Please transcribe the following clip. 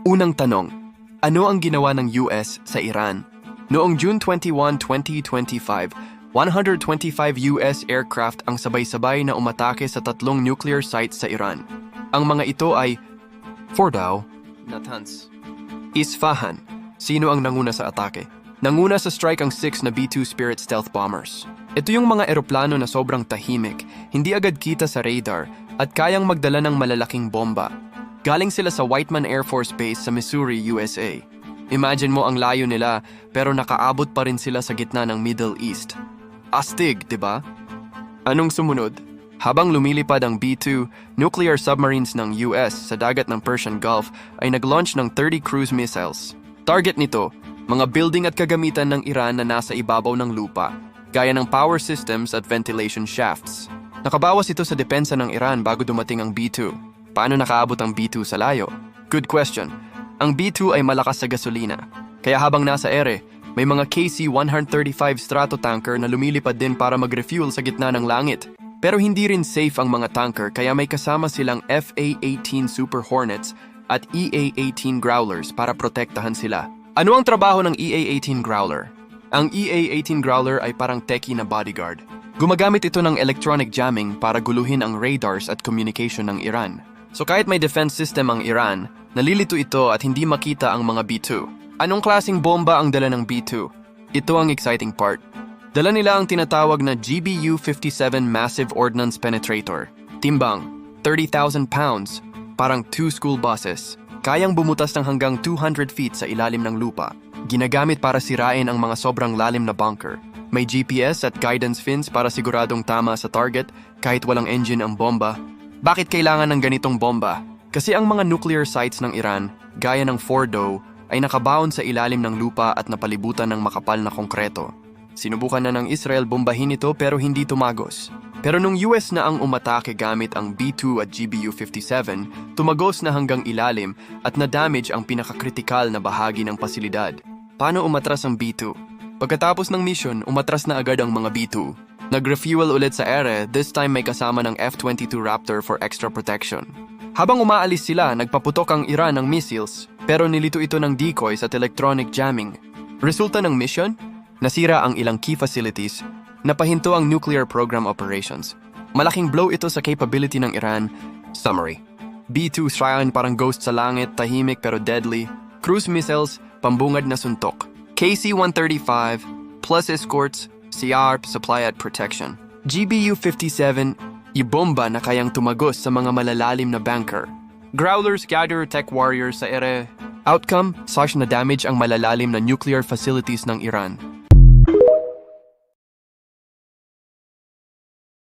Unang tanong, ano ang ginawa ng US sa Iran? Noong June 21, 2025, 125 US aircraft ang sabay-sabay na umatake sa 3 nuclear sites sa Iran. Ang mga ito ay Fordow, Natanz, Isfahan. Sino ang nanguna sa atake? Nanguna sa strike ang 6 na B-2 Spirit stealth bombers. Ito yung mga eroplano na sobrang tahimik, hindi agad kita sa radar, at kayang magdala ng malalaking bomba. Galing sila sa Whiteman Air Force Base sa Missouri, USA. Imagine mo ang layo nila, pero nakaabot pa rin sila sa gitna ng Middle East. Astig, di ba? Anong sumunod? Habang lumilipad ang B-2, nuclear submarines ng US sa dagat ng Persian Gulf ay nag-launch ng 30 cruise missiles. Target nito, mga building at kagamitan ng Iran na nasa ibabaw ng lupa, gaya ng power systems at ventilation shafts. Nakabawas ito sa depensa ng Iran bago dumating ang B-2. Paano nakaabot ang B-2 sa layo? Good question. Ang B-2 ay malakas sa gasolina, kaya habang nasa ere, may mga KC-135 Stratotanker na lumilipad din para mag-refuel sa gitna ng langit. Pero hindi rin safe ang mga tanker kaya may kasama silang FA-18 Super Hornets at EA-18 Growlers para protektahan sila. Ano ang trabaho ng EA-18 Growler? Ang EA-18 Growler ay parang techie na bodyguard. Gumagamit ito ng electronic jamming para guluhin ang radars at communication ng Iran. So kahit may defense system ang Iran, nalilito ito at hindi makita ang mga B-2. Anong klaseng bomba ang dala ng B-2? Ito ang exciting part. Dala nila ang tinatawag na GBU-57 Massive Ordnance Penetrator. Timbang, 30,000 pounds, parang 2 school buses. Kayang bumutas ng hanggang 200 feet sa ilalim ng lupa. Ginagamit para sirain ang mga sobrang lalim na bunker. May GPS at guidance fins para siguradong tama sa target kahit walang engine ang bomba. Bakit kailangan ng ganitong bomba? Kasi ang mga nuclear sites ng Iran, gaya ng Fordow, ay nakabaon sa ilalim ng lupa at napalibutan ng makapal na konkreto. Sinubukan na ng Israel bombahin ito pero hindi tumagos. Pero nung US na ang umatake gamit ang B-2 at GBU-57, tumagos na hanggang ilalim at na-damage ang pinakakritikal na bahagi ng pasilidad. Paano umatras ang B-2? Pagkatapos ng mission, umatras na agad ang mga B-2. Nag-refuel ulit sa ere, this time may kasama ng F-22 Raptor for extra protection. Habang umaalis sila, nagpaputok ang Iran ng missiles, pero nilito ito ng decoys at electronic jamming. Resulta ng mission? Nasira ang ilang key facilities, napahinto ang nuclear program operations. Malaking blow ito sa capability ng Iran. Summary: B-2 Shrine parang ghost sa langit, tahimik pero deadly. Cruise missiles, pambungad na suntok. KC-135, plus escorts, CR, supply at protection. GBU-57, ibomba na kayang tumagos sa mga malalalim na bunker. Growlers gather tech warriors sa ere. Outcome, such na damage ang malalalim na nuclear facilities ng Iran.